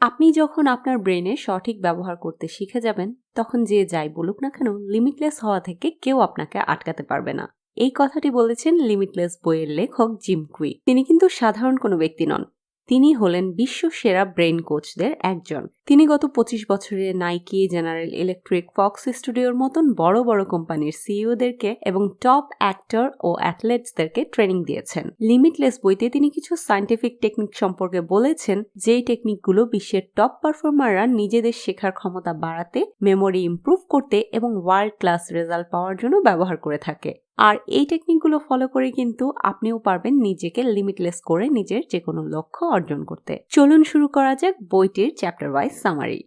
আপনি যখন আপনার ব্রেনের সঠিক ব্যবহার করতে শিখে যাবেন, তখন যে যাই বলুক না কেন, লিমিটলেস হওয়া থেকে কেউ আপনাকে আটকাতে পারবে না। এই কথাটি বলেছেন লিমিটলেস বইয়ের লেখক জিম কুইক। তিনি কিন্তু সাধারণ কোনো ব্যক্তি নন। তিনি হলেন বিশ্ব সেরা ব্রেন কোচদের একজন। তিনি গত 25 বছরে নাইকি, জেনারেল ইলেকট্রিক, ফক্স স্টুডিওর মতন বড় বড় কোম্পানির সিইওদেরকে এবং টপ অ্যাক্টর ও অ্যাথলেটসদেরকে ট্রেনিং দিয়েছেন। লিমিটলেস বইতে তিনি কিছু সায়েন্টিফিক টেকনিক সম্পর্কে বলেছেন, যেই টেকনিকগুলো বিশ্বের টপ পারফর্মাররা নিজেদের শেখার ক্ষমতা বাড়াতে, মেমোরি ইমপ্রুভ করতে এবং ওয়ার্ল্ড ক্লাস রেজাল্ট পাওয়ার জন্য ব্যবহার করে থাকে। আর এই টেকনিকগুলো ফলো করে কিন্তু আপনিও পারবেন নিজেকে লিমিটলেস করে নিজের যে কোনো লক্ষ্য অর্জন করতে। চলুন শুরু করা যাক বইটির chapter wise summary.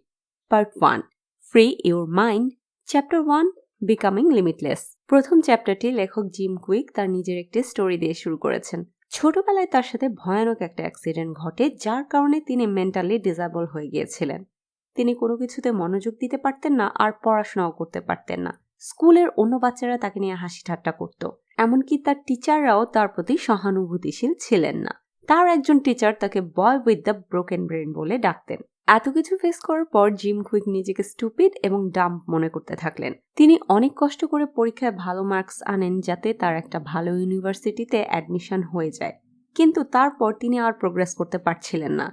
Part 1, free your mind. Chapter 1, becoming limitless. প্রথম চ্যাপ্টারটি লেখক জিম কুইক তার নিজের একটি স্টোরি দিয়ে শুরু করেছেন। ছোটবেলায় তার সাথে ভয়ানক একটা অ্যাক্সিডেন্ট ঘটে, যার কারণে তিনি মেন্টালি ডিসেবল হয়ে গিয়েছিলেন। তিনি কোনো কিছুতে মনোযোগ দিতে পারতেন না আর পড়াশোনাও করতে পারতেন না। স্কুলের অন্য বাচ্চারা তাকে নিয়ে হাসি ঠাট্টা করত। এমনকি তার টিচাররাও তার প্রতি সহানুভূতিশীল ছিলেন না। তার একজন টিচার তাকে বয় উইথ দ্য ব্রোকেন ব্রেন বলে ডাকতেন। এত কিছু ফেস করার পর জিম কুইক নিজেকে স্টুপিড এবং ডাম্প মনে করতে থাকলেন। তিনি অনেক কষ্ট করে পরীক্ষায় ভালো মার্কস আনেন যাতে তার একটা ভালো ইউনিভার্সিটিতে অ্যাডমিশন হয়ে যায়, কিন্তু তারপর তিনি আর প্রোগ্রেস করতে পারছিলেন না।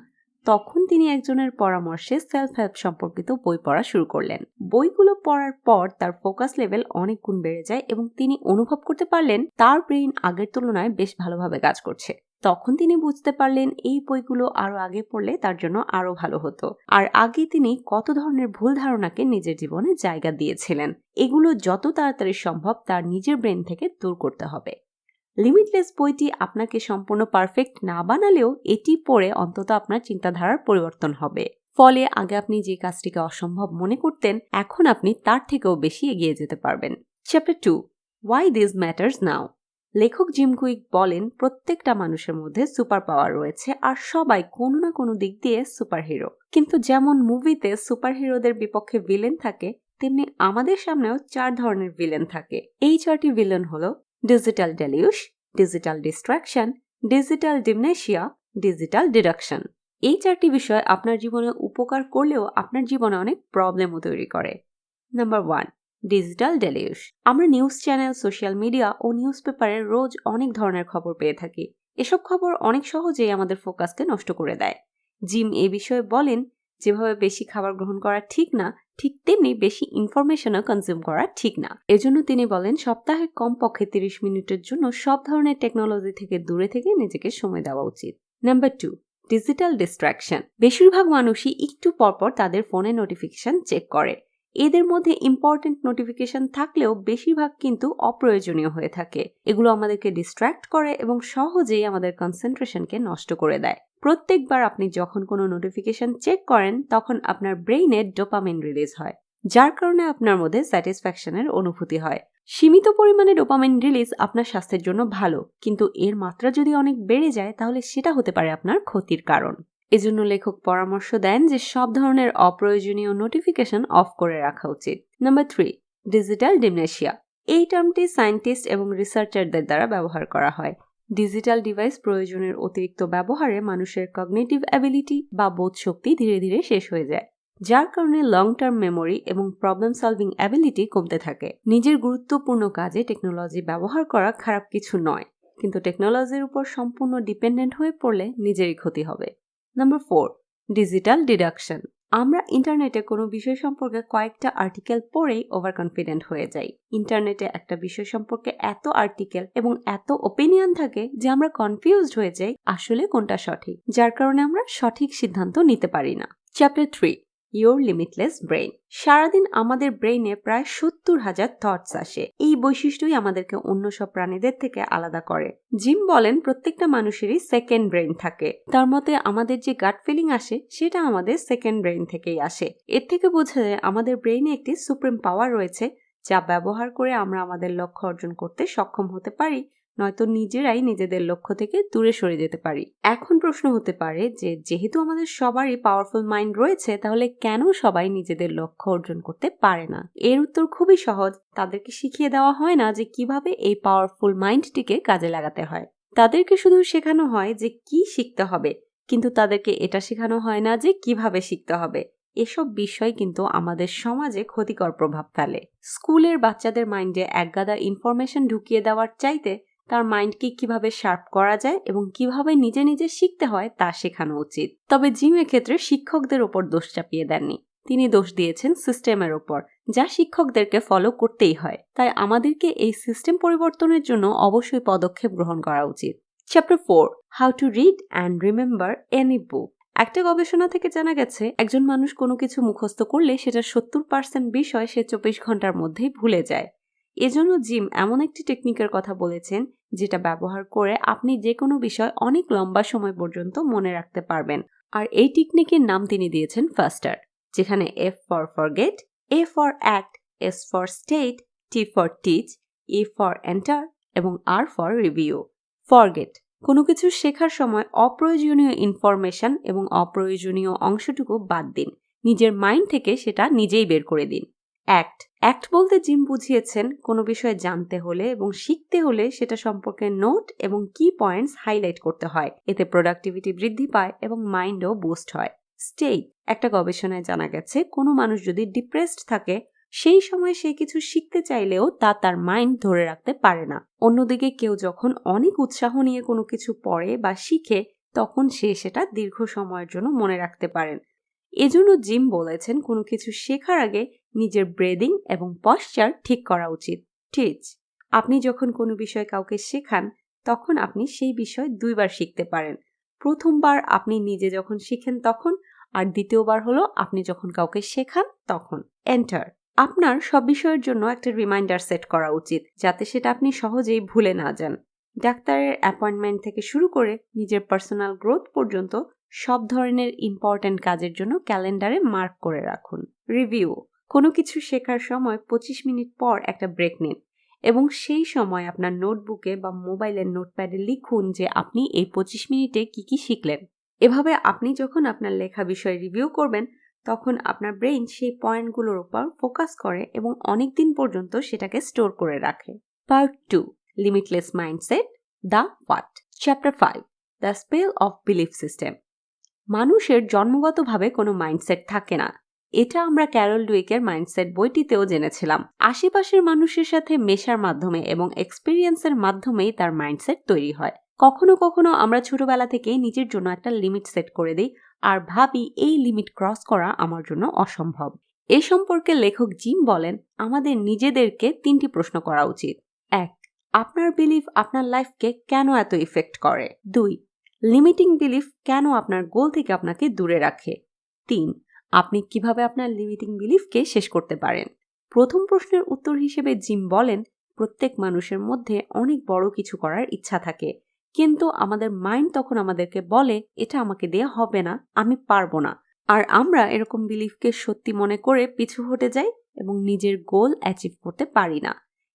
তখন তিনি একজনের পরামর্শে সেলফ হেল্প সম্পর্কিত বই পড়া শুরু করলেন। বইগুলো পড়ার পর তার ফোকাস লেভেল অনেক গুণ বেড়ে যায় এবং তিনি অনুভব করতে পারলেন তার ব্রেইন আগের তুলনায় বেশ ভালোভাবে কাজ করছে। তখন তিনি বুঝতে পারলেন এই বইগুলো আরো আগে পড়লে তার জন্য আরো ভালো হতো। আর আগে তিনি কত ধরনের ভুল ধারণাকে নিজের জীবনে জায়গা দিয়েছিলেন। এগুলো যত তাড়াতাড়ি সম্ভব তার নিজের ব্রেন থেকে দূর করতে হবে। লিমিটলেস বইটি আপনাকে সম্পূর্ণ পারফেক্ট না বানালেও এটি পড়ে অন্তত আপনার চিন্তাধারার পরিবর্তন হবে। ফলে আগে আপনি যে কাজটিকে অসম্ভব মনে করতেন, এখন আপনি তার থেকেও বেশি এগিয়ে যেতে পারবেন। চ্যাপ্টার 2, ওয়াই দিস ম্যাটার্স নাও। লেখক জিম কুইক বলেন, প্রত্যেকটা মানুষের মধ্যে সুপার পাওয়ার রয়েছে আর সবাই কোনো না কোনো দিক দিয়ে সুপারহিরো। কিন্তু যেমন মুভিতে সুপারহিরোদের বিপক্ষে ভিলেন থাকে, তেমনি আমাদের সামনেও 4 ধরনের ভিলেন থাকে। এই 4টি ভিলেন হলো digital delusion, digital distraction, digital dementia, digital deduction. এই 4টি বিষয় আপনার জীবনে উপকার করলেও আপনার জীবনে অনেক প্রবলেমও তৈরি করে। Number 1, digital delusion. আমরা নিউজ চ্যানেল, সোশ্যাল মিডিয়া ও নিউজ পেপারে রোজ অনেক ধরনের খবর পেয়ে থাকি। এসব খবর অনেক সহজেই আমাদের ফোকাসকে নষ্ট করে দেয়। জিম এ বিষয়ে বলেন, যেভাবে বেশি খাবার গ্রহণ করা ঠিক না, ঠিক তেমনি বেশি ইনফরমেশনও কনজিউম করা ঠিক না। এজন্য তিনি বলেন, সপ্তাহে কমপক্ষে 30 মিনিটের জন্য সব ধরনের টেকনোলজি থেকে দূরে থেকে নিজেকে সময় দেওয়া উচিত। Number 2, digital distraction. বেশিরভাগ মানুষই একটু পরপর তাদের ফোনে নোটিফিকেশন চেক করে। এদের মধ্যে ইম্পর্টেন্ট নোটিফিকেশন থাকলেও বেশিরভাগ কিন্তু অপ্রয়োজনীয় হয়ে থাকে। এগুলো আমাদেরকে ডিস্ট্র্যাক্ট করে এবং সহজেই আমাদের কনসেন্ট্রেশনকে নষ্ট করে দেয়। প্রত্যেকবার আপনি যখন কোনো নোটিফিকেশন চেক করেন, তখন আপনার ব্রেইনে ডোপামিন রিলিজ হয়, যার কারণে আপনার মধ্যে স্যাটিসফ্যাকশনের অনুভূতি হয়। সীমিত পরিমাণে ডোপামিন রিলিজ আপনার স্বাস্থ্যের জন্য ভালো, কিন্তু এর মাত্রা যদি অনেক বেড়ে যায় তাহলে সেটা হতে পারে আপনার ক্ষতির কারণ। এজন্য লেখক পরামর্শ দেন যে সব ধরনের অপ্রয়োজনীয় নোটিফিকেশন অফ করে রাখা উচিত। Number 3, digital dementia. এই টার্মটি সায়েন্টিস্ট এবং রিসার্চারদের দ্বারা ব্যবহার করা হয়। ডিজিটাল ডিভাইস প্রয়োজনের অতিরিক্ত ব্যবহারে মানুষের কগনিটিভ অ্যাবিলিটি বা বোধশক্তি ধীরে ধীরে শেষ হয়ে যায়, যার কারণে লং টার্ম মেমোরি এবং প্রবলেম সলভিং অ্যাবিলিটি কমতে থাকে। নিজের গুরুত্বপূর্ণ কাজে টেকনোলজি ব্যবহার করা খারাপ কিছু নয়, কিন্তু টেকনোলজির উপর সম্পূর্ণ ডিপেন্ডেন্ট হয়ে পড়লে নিজেরই ক্ষতি হবে। Number 4, digital deduction. আমরা ইন্টারনেটে কোনো বিষয় সম্পর্কে কয়েকটা আর্টিকেল পড়েই ওভার কনফিডেন্ট হয়ে যাই। ইন্টারনেটে একটা বিষয় সম্পর্কে এত আর্টিকেল এবং এত ওপিনিয়ন থাকে যে আমরা কনফিউজড হয়ে যাই আসলে কোনটা সঠিক, যার কারণে আমরা সঠিক সিদ্ধান্ত নিতে পারি না। Chapter 3, your limitless brain. সারাদিন আমাদের ব্রেইনে প্রায় 70,000 থটস আসে। এই বৈশিষ্ট্যই আমাদেরকে অন্য সব প্রাণীদের থেকে আলাদা করে। জিম বলেন, প্রত্যেকটা মানুষেরই সেকেন্ড ব্রেইন থাকে। তার মতে আমাদের যে গাট ফিলিং আসে সেটা আমাদের সেকেন্ড ব্রেইন থেকেই আসে। এর থেকে বোঝা যায় আমাদের ব্রেইনে একটি সুপ্রিম পাওয়ার রয়েছে, যা ব্যবহার করে আমরা আমাদের লক্ষ্য অর্জন করতে সক্ষম হতে পারি, নয়তো নিজেরাই নিজেদের লক্ষ্য থেকে দূরে সরে যেতে পারি। এখন প্রশ্ন হতে পারে যে যেহেতু আমাদের সবারই পাওয়ারফুল মাইন্ড রয়েছে, তাহলে কেন সবাই নিজেদের লক্ষ্য অর্জন করতে পারে না? এর উত্তর খুবই সহজ। তাদেরকে শিখিয়ে দেওয়া হয় না যে কিভাবে এই পাওয়ারফুল মাইন্ডটিকে কাজে লাগাতে হয়। তাদেরকে শুধু শেখানো হয় যে কি শিখতে হবে, কিন্তু তাদেরকে এটা শেখানো হয় না যে কিভাবে শিখতে হবে। এসব বিষয় কিন্তু আমাদের সমাজে ক্ষতিকর প্রভাব ফেলে। স্কুলের বাচ্চাদের মাইন্ডে একগাদা ইনফরমেশন ঢুকিয়ে দেওয়ার চাইতে তার মাইন্ডকে কিভাবে শার্প করা যায় এবং কিভাবে নিজে নিজে শিখতে হয় তা শেখানো উচিত। তবে জিমের ক্ষেত্রে শিক্ষকদের ওপর দোষ চাপিয়ে দেননি। তিনি দোষ দিয়েছেন সিস্টেমের ওপর, যা শিক্ষকদেরকে ফলো করতেই হয়। তাই আমাদেরকে এই সিস্টেম পরিবর্তনের জন্য অবশ্যই পদক্ষেপ গ্রহণ করা উচিত। Chapter 4, how to read and remember any বুক। একটা গবেষণা থেকে জানা গেছে একজন মানুষ কোনো কিছু মুখস্থ করলে সেটা 70% বিষয় সে 24 ঘন্টার মধ্যেই ভুলে যায়। এজন্য জিম এমন একটি টেকনিকের কথা বলেছেন যেটা ব্যবহার করে আপনি যে কোনো বিষয় অনেক লম্বা সময় পর্যন্ত মনে রাখতে পারবেন। আর এই টেকনিকের নাম তিনি দিয়েছেন ফাস্টার, যেখানে F for forget, A for act, S for state, T for teach, E for enter এবং R ফর রিভিউ। ফরগেট, কোনো কিছু শেখার সময় অপ্রয়োজনীয় ইনফরমেশন এবং অপ্রয়োজনীয় অংশটুকু বাদ দিন, নিজের মাইন্ড থেকে সেটা নিজেই বের করে দিন। অ্যাক্ট বলতে জিম বুঝিয়েছেন কোনো বিষয় জানতে হলে এবং শিখতে হলে সেটা সম্পর্কে নোট এবং কি পয়েন্টস হাইলাইট করতে হয়, এতে প্রোডাক্টিভিটি বৃদ্ধি পায় এবং মাইন্ডও বুস্ট হয়। স্টেট, একটা গবেষণায় জানা গেছে কোনো মানুষ যদি ডিপ্রেসড থাকে সেই সময় সে কিছু শিখতে চাইলেও তা তার মাইন্ড ধরে রাখতে পারে না। অন্যদিকে কেউ যখন অনেক উৎসাহ নিয়ে কোনো কিছু পড়ে বা শিখে তখন সে সেটা দীর্ঘ সময়ের জন্য মনে রাখতে পারেন। এজন্য জিম বলেছেন কোনো কিছু শেখার আগে নিজের ব্রেদিং এবং পশ্চার ঠিক করা উচিত। টিচ, আপনি যখন কোনো বিষয় কাউকে শেখান তখন আপনি সেই বিষয় 2 বার শিখতে পারেন। প্রথমবার আপনি নিজে যখন শিখেন তখন, আর দ্বিতীয়বার হলো আপনি যখন কাউকে শেখান তখন। এন্টার, আপনার সব বিষয়ের জন্য একটা রিমাইন্ডার সেট করা উচিত যাতে সেটা আপনি সহজেই ভুলে না যান। ডাক্তারের অ্যাপয়েন্টমেন্ট থেকে শুরু করে নিজের পার্সোনাল গ্রোথ পর্যন্ত সব ধরনের ইম্পর্ট্যান্ট কাজের জন্য ক্যালেন্ডারে মার্ক করে রাখুন। রিভিউ, কোনো কিছু শেখার সময় 25 মিনিট পর একটা ব্রেক নিন এবং সেই সময় আপনার নোটবুকে বা মোবাইলের নোটপ্যাডে লিখুন যে আপনি এই 25 মিনিটে কি শিখলেন। এভাবে আপনি যখন আপনার লেখা বিষয় রিভিউ করবেন তখন আপনার ব্রেইন সেই পয়েন্টগুলোর উপর ফোকাস করে এবং অনেক দিন পর্যন্ত সেটাকে স্টোর করে রাখে। Part 2, limitless mindset, the what. Chapter 5, the spell of belief system. মানুষের জন্মগতভাবে কোনো মাইন্ডসেট থাকে না। এটা আমরা ক্যারল ডুইকের মাইন্ডসেট বইটিতেও জেনেছিলাম। আশেপাশের মানুষের সাথে মেশার মাধ্যমে এবং এক্সপেরিয়েন্সের মাধ্যমেই তার মাইন্ডসেট তৈরি হয়। কখনো কখনো আমরা ছোটবেলা থেকেই নিজের জন্য একটা লিমিট সেট করে দিই আর ভাবি এই লিমিট ক্রস করা আমার জন্য অসম্ভব। এ সম্পর্কে লেখক জিম বলেন আমাদের নিজেদেরকে 3টি প্রশ্ন করা উচিত। 1, আপনার বিলিফ আপনার লাইফকে কেন এত ইফেক্ট করে? 2, লিমিটিং বিলিফ কেন আপনার গোল থেকে আপনাকে দূরে রাখে? 3, আপনি কিভাবে আপনার লিমিটিং বিলিফকে শেষ করতে পারেন? প্রথম প্রশ্নের উত্তর হিসেবে জিম বলেন প্রত্যেক মানুষের মধ্যে অনেক বড় কিছু করার ইচ্ছা থাকে, কিন্তু আমাদের মাইন্ড তখন আমাদেরকে বলে এটা আমাকে দেয়া হবে না, আমি পারবো না। আর আমরা এরকম বিলিফকে সত্যি মনে করে পিছু হটে যাই এবং নিজের গোল অ্যাচিভ করতে পারি না।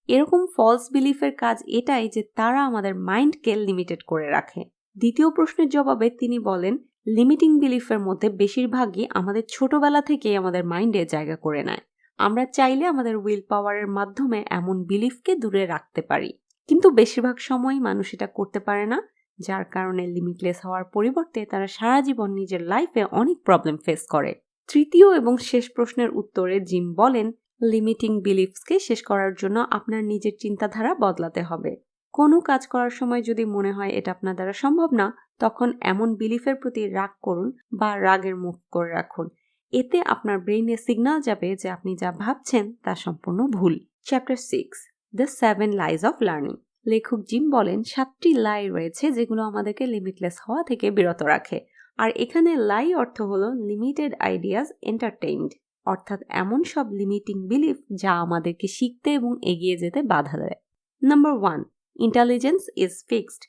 এরকম ফলস বিলিফের কাজ এটাই যে তারা আমাদের মাইন্ডকে লিমিটেড করে রাখে। দ্বিতীয় প্রশ্নের জবাবে তিনি বলেন লিমিটিং বিলিফের মধ্যে বেশিরভাগই আমাদের ছোটবেলা থেকেই আমাদের মাইন্ডে জায়গা করে নেয়। আমরা চাইলে আমাদের উইল পাওয়ারের মাধ্যমে এমন বিলিফকে দূরে রাখতে পারি, কিন্তু বেশিরভাগ সময়ই মানুষ এটা করতে পারে না, যার কারণে লিমিটলেস হওয়ার পরিবর্তে তারা সারা জীবন নিজের লাইফে অনেক প্রবলেম ফেস করে। তৃতীয় এবং শেষ প্রশ্নের উত্তরে জিম বলেন লিমিটিং বিলিফসকে শেষ করার জন্য আপনার নিজের চিন্তাধারা বদলাতে হবে। কোনো কাজ করার সময় যদি মনে হয় এটা আপনার দ্বারা সম্ভব না, তখন এমন বিলিফের প্রতি রাগ করুন বা রাগের মুখ করে রাখুন। এতে আপনার ব্রেইনে সিগন্যাল যাবে যে আপনি যা ভাবছেন তা সম্পূর্ণ ভুল। Chapter 6, the 7 lies of learning. লেখক জিম বলেন 7টি লাই রয়েছে যেগুলো আমাদেরকে লিমিটলেস হওয়া থেকে বিরত রাখে। আর এখানে লাই অর্থ হলো লিমিটেড আইডিয়াস এন্টারটেইনড, অর্থাৎ এমন সব লিমিটিং বিলিফ যা আমাদেরকে শিখতে এবং এগিয়ে যেতে বাধা দেয়। Number 1, intelligence is fixed.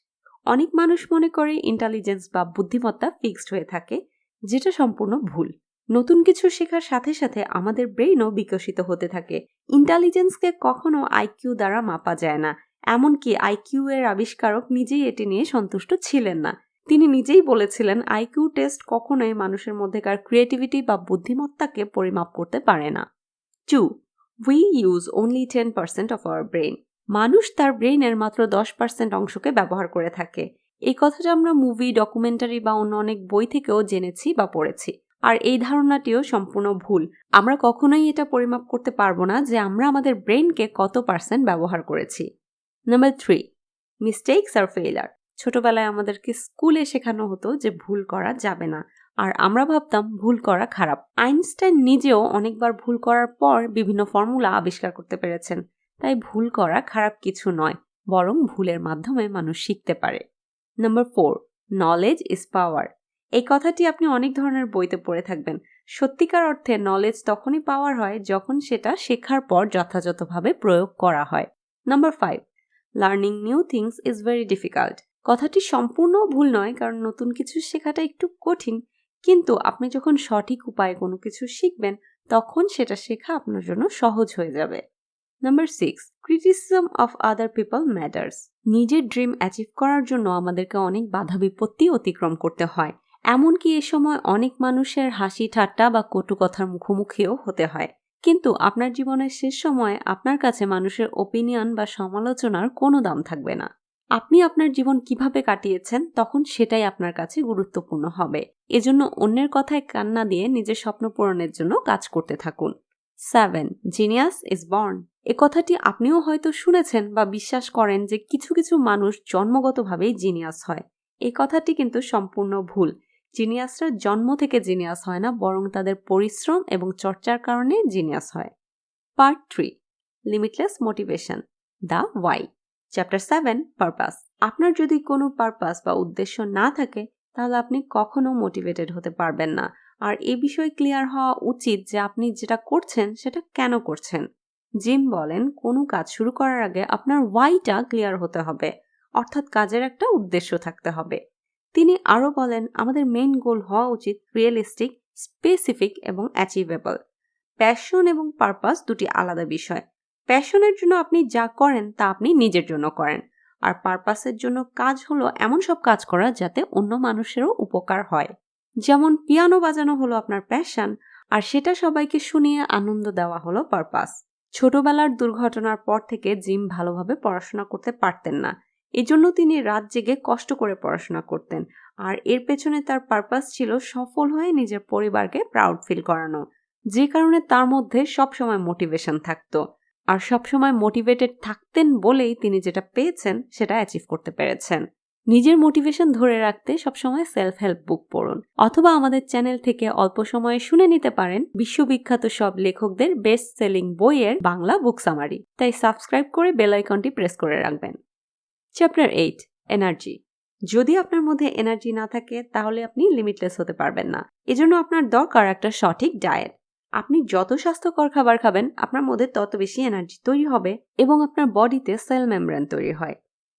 অনেক মানুষ মনে করে ইন্টেলিজেন্স বা বুদ্ধিমত্তা ফিক্সড হয়ে থাকে, যেটা সম্পূর্ণ ভুল। নতুন কিছু শেখার সাথে সাথে আমাদের ব্রেইনও বিকশিত হতে থাকে। ইন্টেলিজেন্সকে কখনো আইকিউ দ্বারা মাপা যায় না, এমনকি আইকিউ এর আবিষ্কারক নিজেই এটি নিয়ে সন্তুষ্ট ছিলেন না। তিনি নিজেই বলেছিলেন আইকিউ টেস্ট কখনোই মানুষের মধ্যেকার ক্রিয়েটিভিটি বা বুদ্ধিমত্তাকে পরিমাপ করতে পারে না। 2, we use only 10% of our brain. মানুষ তার ব্রেইনের মাত্র 10% অংশকে ব্যবহার করে থাকে। এই কথাটা আমরা মুভি, ডকুমেন্টারি বা অন্য অনেক বই থেকেও জেনেছি বা পড়েছি। আর এই ধারণাটিও সম্পূর্ণ ভুল। আমরা কখনোই এটা পরিমাপ করতে পারবো না যে আমরা আমাদের ব্রেনকে কত % ব্যবহার করেছি। নাম্বার 3, মিস্টেকস আর ফেইলার। ছোটবেলায় আমাদেরকে স্কুলে শেখানো হতো যে ভুল করা যাবে না, আর আমরা ভাবতাম ভুল করা খারাপ। আইনস্টাইন নিজেও অনেকবার ভুল করার পর বিভিন্ন ফর্মুলা আবিষ্কার করতে পেরেছেন। তাই ভুল করা খারাপ কিছু নয়, বরং ভুলের মাধ্যমে মানুষ শিখতে পারে। Number 4, knowledge is power. এই কথাটি আপনি অনেক ধরনের বইতে পড়ে থাকবেন। সত্যিকার অর্থে নলেজ তখনই পাওয়ার হয় যখন সেটা শেখার পর যথাযথভাবে প্রয়োগ করা হয়। Number 5, learning new things is very difficult. কথাটি সম্পূর্ণ ভুল নয়, কারণ নতুন কিছু শেখাটা একটু কঠিন, কিন্তু আপনি যখন সঠিক উপায়ে কোনো কিছু শিখবেন তখন সেটা শেখা আপনার জন্য সহজ হয়ে যাবে। Number 6, criticism of other people matters. নিজের ড্রিম অ্যাচিভ করার জন্য আমাদেরকে অনেক বাধা বিপত্তি অতিক্রম করতে হয়। এমনকি এ সময় অনেক মানুষের হাসি ঠাট্টা বা কটু কথার মুখোমুখিও হতে হয়। কিন্তু আপনার জীবনের শেষ সময়ে আপনার কাছে মানুষের ওপিনিয়ন বা সমালোচনার কোনো দাম থাকবে না। আপনি আপনার জীবন কিভাবে কাটিয়েছেন তখন সেটাই আপনার কাছে গুরুত্বপূর্ণ হবে। এজন্য অন্যের কথায় কান না দিয়ে নিজের স্বপ্ন পূরণের জন্য কাজ করতে থাকুন। 7, জিনিয়াস ইজ বর্ন। এ কথাটি আপনিও হয়তো শুনেছেন বা বিশ্বাস করেন যে কিছু কিছু মানুষ জন্মগতভাবেই জিনিয়াস হয়। এই কথাটি কিন্তু সম্পূর্ণ ভুল। জিনিয়াসরা জন্ম থেকে জিনিয়াস হয় না, বরং তাদের পরিশ্রম এবং চর্চার কারণে জিনিয়াস হয়। Part 3, limitless motivation, the why. Chapter 7, purpose. আপনার যদি কোনো পারপাস বা উদ্দেশ্য না থাকে তাহলে আপনি কখনো মোটিভেটেড হতে পারবেন না। আর এ বিষয়ে ক্লিয়ার হওয়া উচিত যে আপনি যেটা করছেন সেটা কেন করছেন। জিম বলেন, কোনো কাজ শুরু করার আগে আপনার ওয়াইটা ক্লিয়ার হতে হবে, অর্থাৎ কাজের একটা উদ্দেশ্য থাকতে হবে। তিনি আরও বলেন, আমাদের মেইন গোল হওয়া উচিত রিয়েলিস্টিক, স্পেসিফিক এবং অ্যাচিভেবল। প্যাশন এবং পারপাস দুটি আলাদা বিষয়। প্যাশনের জন্য আপনি যা করেন তা আপনি নিজের জন্য করেন, আর পারপাসের জন্য কাজ হলো এমন সব কাজ করা যাতে অন্য মানুষেরও উপকার হয়। যেমন পিয়ানো বাজানো হলো আপনার প্যাশন, আর সেটা সবাইকে শুনিয়ে আনন্দ দেওয়া হলো পারপাস। ছোটবেলার দুর্ঘটনার পর থেকে জিম ভালোভাবে পড়াশোনা করতে পারতেন না, এজন্য তিনি রাত জেগে কষ্ট করে পড়াশোনা করতেন, আর এর পেছনে তার পারপাস ছিল সফল হয়ে নিজের পরিবারকে প্রাউড ফিল করানো, যে কারণে তার মধ্যে সবসময় মোটিভেশন থাকতো। আর সবসময় মোটিভেটেড থাকতেন বলেই তিনি যেটা পেয়েছেন সেটা অ্যাচিভ করতে পেরেছেন। নিজের মোটিভেশন ধরে রাখতে সবসময় সেলফ হেল্প বুক পড়ুন, অথবা আমাদের চ্যানেল থেকে অল্প সময়ে শুনে নিতে পারেন বিশ্ববিখ্যাত সব লেখকদের বেস্ট সেলিং বইয়ের বাংলা বুক সামারি। তাই সাবস্ক্রাইব করে বেল আইকনটি প্রেস করে রাখবেন। Chapter 8, energy. যদি আপনার মধ্যে এনার্জি না থাকে তাহলে আপনি লিমিটলেস হতে পারবেন না। এজন্য আপনার দরকার একটা সঠিক ডায়েট। আপনি যত স্বাস্থ্যকর খাবার খাবেন আপনার মধ্যে তত বেশি এনার্জি তৈরি হবে এবং আপনার বডিতে সেল মেমব্রেন তৈরি হয়।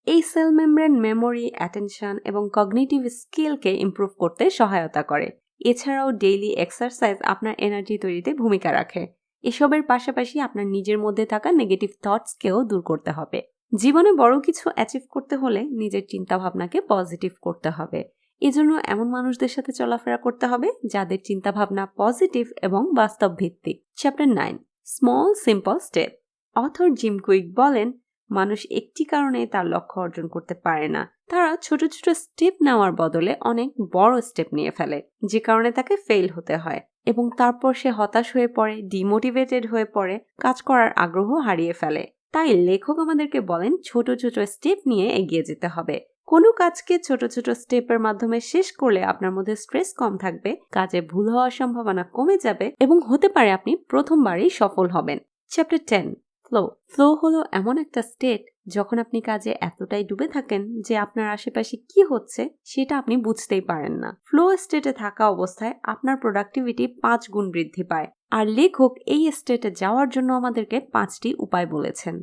এই সেল মেমব্রেন মেমোরি, অ্যাটেনশন এবং কগনিটিভ স্কিলকে ইমপ্রুভ করতে সহায়তা করে। এছাড়াও ডেইলি এক্সারসাইজ আপনার এনার্জি তৈরিতে ভূমিকা রাখে। এসবের পাশাপাশি আপনার নিজের মধ্যে থাকা নেগেটিভ থটসকেও দূর করতে হবে। জীবনে বড় কিছু অ্যাচিভ করতে হলে নিজের চিন্তাভাবনাকে পজিটিভ করতে হবে। এজন্য এমন মানুষদের সাথে চলাফেরা করতে হবে যাদের চিন্তাভাবনা পজিটিভ এবং বাস্তব ভিত্তিক। Chapter 9, small simple step. Author gym quick বলেন, মানুষ একটি কারণে তার লক্ষ্য অর্জন করতে পারে না। তারা ছোট ছোট স্টেপ নেওয়ার বদলে অনেক বড় স্টেপ নিয়ে ফেলে, যে কারণে তাকে ফেল হতে হয় এবং তারপর সে হতাশ হয়ে পড়ে, ডিমোটিভেটেড হয়ে পড়ে, কাজ করার আগ্রহ হারিয়ে ফেলে। তাই লেখক আমাদেরকে বলেন ছোট ছোট স্টেপ নিয়ে এগিয়ে যেতে হবে। কোনো কাজকে ছোট ছোট স্টেপের মাধ্যমে শেষ করলে আপনার মধ্যে স্ট্রেস কম থাকবে, কাজে ভুল হওয়ার সম্ভাবনা কমে যাবে এবং হতে পারে আপনি প্রথমবারই সফল হবেন। Chapter 10, flow. ফ্লো হলো এমন একটা স্টেট যখন আপনি কাজে এতটাই ডুবে থাকেন যে আপনার আশেপাশে কি হচ্ছে সেটা আপনি বুঝতেই পারেন না। ফ্লো স্টেটে থাকা অবস্থায় আপনার প্রোডাক্টিভিটি 5 গুণ বৃদ্ধি পায়, আর লেখক এই স্টেটে যাওয়ার জন্য আমাদেরকে 5টি উপায় বলেছেন।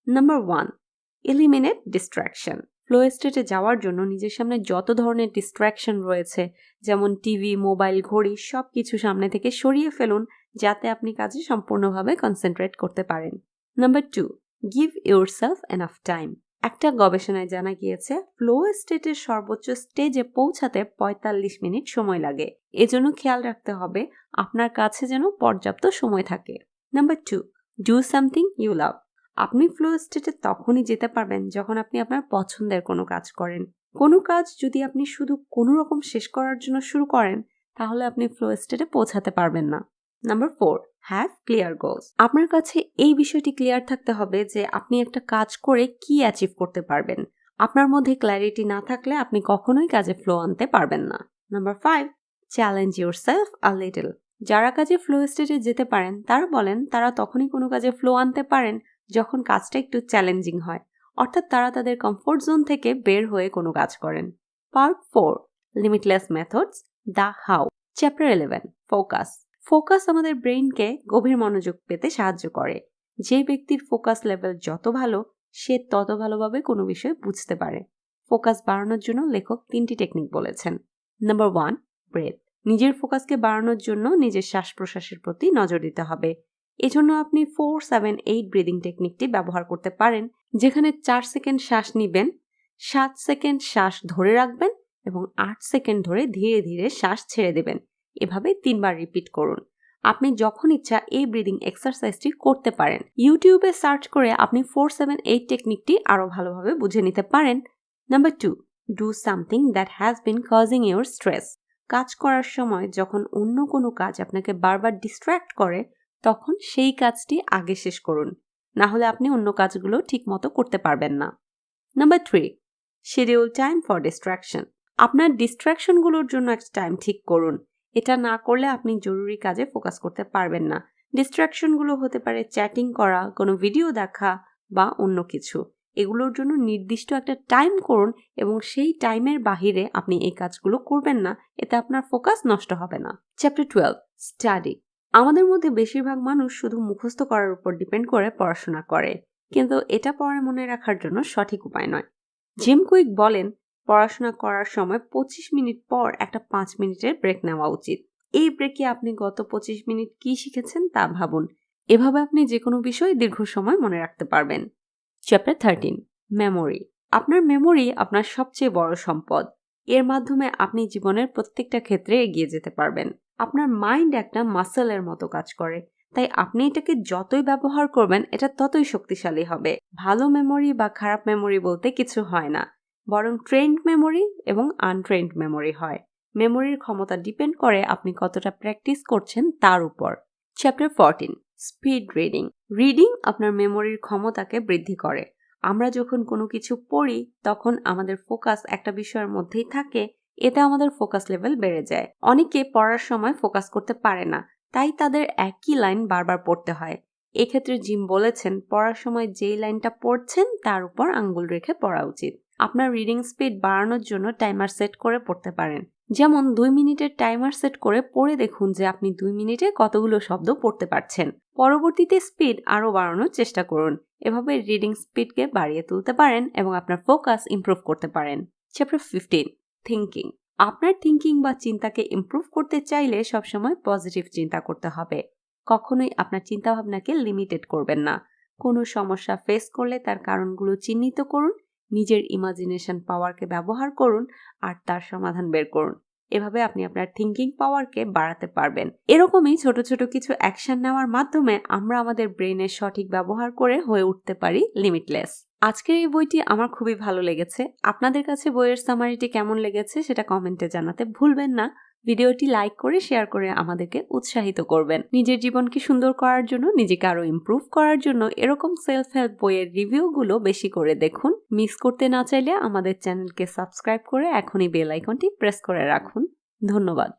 Number 1, eliminate distraction. ফ্লো স্টেটে যাওয়ার জন্য নিজের সামনে যত ধরনের ডিস্ট্রাকশন রয়েছে, যেমন টিভি, মোবাইল, ঘড়ি, সব কিছু সামনে থেকে সরিয়ে ফেলুন যাতে আপনি কাজে সম্পূর্ণভাবে কনসেন্ট্রেট করতে পারেন। Number 2, give yourself enough time. একটা গবেষণায় জানা গিয়েছে ফ্লো স্টেটের সর্বোচ্চ স্টেজে পৌঁছাতে 45 মিনিট সময় লাগে। এজন্য খেয়াল রাখতে হবে আপনার কাছে যেন পর্যাপ্ত সময় থাকে। Number 2, do something you love. আপনি ফ্লো স্টেটে তখনই যেতে পারবেন যখন আপনি আপনার পছন্দের কোনো কাজ করেন। কোনো কাজ যদি আপনি শুধু কোনো রকম শেষ করার জন্য শুরু করেন তাহলে আপনি ফ্লো স্টেটে পৌঁছাতে পারবেন না। Number 4, have clear goals. আপনার কাছে এই বিষয়টি ক্লিয়ার থাকতে হবে যে আপনি একটা কাজ করে কি অ্যাচিভ করতে পারবেন। আপনার মধ্যে ক্ল্যারিটি না থাকলে আপনি কখনোই কাজে ফ্লো আনতে পারবেন না। Number 5, challenge yourself a little. যারা কাজে ফ্লো স্টেটে যেতে পারেন তারা বলেন তারা তখনই কোনো কাজে ফ্লো আনতে পারেন যখন কাজটা একটু চ্যালেঞ্জিং হয়, অর্থাৎ তারা তাদের কমফোর্ট জোন থেকে বের হয়ে কোনো কাজ করেন। Part 4, limitless methods, the how. Chapter 11, focus. Focus আমাদের ব্রেইনকে গভীর মনোযোগ পেতে সাহায্য করে। যে ব্যক্তির ফোকাস লেভেল যত ভালো সে তত ভালোভাবে কোনো বিষয় বুঝতে পারে। ফোকাস বাড়ানোর জন্য লেখক 3টি টেকনিক বলেছেন। Number 1, breath. নিজের ফোকাসকে বাড়ানোর জন্য নিজের শ্বাস প্রশ্বাসের প্রতি নজর দিতে হবে। এজন্য আপনি 4-7-8 ব্রিদিং টেকনিকটি ব্যবহার করতে পারেন, যেখানে 4 সেকেন্ড শ্বাস নিবেন, 7 সেকেন্ড শ্বাস ধরে রাখবেন এবং 8 সেকেন্ড ধরে ধীরে ধীরে শ্বাস ছেড়ে দেবেন। এভাবে 3 বার রিপিট করুন। আপনি যখন ইচ্ছা এই ব্রিদিং এক্সারসাইজটি করতে পারেন। ইউটিউবে সার্চ করে আপনি 4-7-8 টেকনিকটি আরও ভালোভাবে বুঝে নিতে পারেন। Number 2, do something that has been causing your stress. কাজ করার সময় যখন অন্য কোনো কাজ আপনাকে বারবার ডিস্ট্র্যাক্ট করে তখন সেই কাজটি আগে শেষ করুন, না হলে আপনি অন্য কাজগুলো ঠিকমতো করতে পারবেন না। Number 3, schedule time for distraction. আপনার ডিস্ট্র্যাকশনগুলোর জন্য একটা টাইম ঠিক করুন। এটা না করলে আপনি জরুরি কাজে ফোকাস করতে পারবেন না। ডিস্ট্র্যাকশনগুলো হতে পারে চ্যাটিং করা, কোনো ভিডিও দেখা বা অন্য কিছু। এগুলোর জন্য নির্দিষ্ট একটা টাইম করুন এবং সেই টাইমের বাহিরে আপনি এই কাজগুলো করবেন না, এতে আপনার ফোকাস নষ্ট হবে না। Chapter 12, study. আমাদের মধ্যে বেশিরভাগ মানুষ শুধু মুখস্থ করার উপর ডিপেন্ড করে পড়াশোনা করে, কিন্তু এটা পড়ে মনে রাখার জন্য সঠিক উপায় নয়। জিম কুইক বলেন পড়াশোনা করার সময় 25 মিনিট পর একটা 5 মিনিটের ব্রেক নেওয়া উচিত। এই ব্রেকে আপনি গত 25 মিনিট কি শিখেছেন তা ভাবুন। এভাবে আপনি যে কোনো বিষয় দীর্ঘ সময় মনে রাখতে পারবেন। Chapter 13, memory. আপনার মেমোরি আপনার সবচেয়ে বড় সম্পদ। এর মাধ্যমে আপনি জীবনের প্রত্যেকটা ক্ষেত্রে এগিয়ে যেতে পারবেন। আপনার মাইন্ড একটা মাসেলের মতো কাজ করে, তাই আপনি এটাকে যতই ব্যবহার করবেন এটা ততই শক্তিশালী হবে। ভালো মেমোরি বা খারাপ মেমোরি বলতে কিছু হয় না, বরং ট্রেন্ড মেমোরি এবং আনট্রেন্ড মেমোরি হয়। মেমোরির ক্ষমতা ডিপেন্ড করে আপনি কতটা প্র্যাকটিস করছেন তার উপর। Chapter 14, speed reading. রিডিং আপনার মেমোরির ক্ষমতাকে বৃদ্ধি করে। আমরা যখন কোনো কিছু পড়ি তখন আমাদের ফোকাস একটা বিষয়ের মধ্যেই থাকে, এতে আমাদের ফোকাস লেভেল বেড়ে যায়। অনেকে পড়ার সময় ফোকাস করতে পারে না, তাই তাদের একই লাইন বারবার পড়তে হয়। এক্ষেত্রে জিম বলেছেন পড়ার সময় যেই লাইনটা পড়ছেন তার উপর আঙ্গুল রেখে পড়া উচিত। আপনার রিডিং স্পিড বাড়ানোর জন্য টাইমার সেট করে পড়তে পারেন। যেমন 2 মিনিটের টাইমার সেট করে পড়ে দেখুন যে আপনি 2 মিনিটে কতগুলো শব্দ পড়তে পারছেন। পরবর্তীতে স্পিড আরও বাড়ানোর চেষ্টা করুন। এভাবে রিডিং স্পিডকে বাড়িয়ে তুলতে পারেন এবং আপনার ফোকাস ইমপ্রুভ করতে পারেন। Chapter 15, thinking. আপনার থিঙ্কিং বা চিন্তাকে ইমপ্রুভ করতে চাইলে সবসময় পজিটিভ চিন্তা করতে হবে। কখনোই আপনার চিন্তাভাবনাকে লিমিটেড করবেন না। কোনো সমস্যা ফেস করলে তার কারণগুলো চিহ্নিত করুন, নিজের ইমাজিনেশন পাওয়ারকে ব্যবহার করুন আর তার সমাধান বের করুন। এভাবে আপনি আপনার থিঙ্কিং পাওয়ারকে বাড়াতে পারবেন। এরকমই ছোট ছোট কিছু অ্যাকশন নেওয়ার মাধ্যমে আমরা আমাদের ব্রেনের সঠিক ব্যবহার করে হয়ে উঠতে পারি লিমিটলেস। আজকের এই বইটি আমার খুবই ভালো লেগেছে। আপনাদের কাছে বইয়ের সামারিটি কেমন লেগেছে সেটা কমেন্টে জানাতে ভুলবেন না। ভিডিওটি লাইক করে শেয়ার করে আমাদেরকে উৎসাহিত করবেন। নিজের জীবনকে সুন্দর করার জন্য, নিজেকে আরো ইমপ্রুভ করার জন্য এরকম সেলফ হেল্প বইয়ের রিভিউগুলো বেশি করে দেখুন। মিস করতে না চাইলে আমাদের চ্যানেলকে সাবস্ক্রাইব করে এখনই বেল আইকনটি প্রেস করে রাখুন। ধন্যবাদ।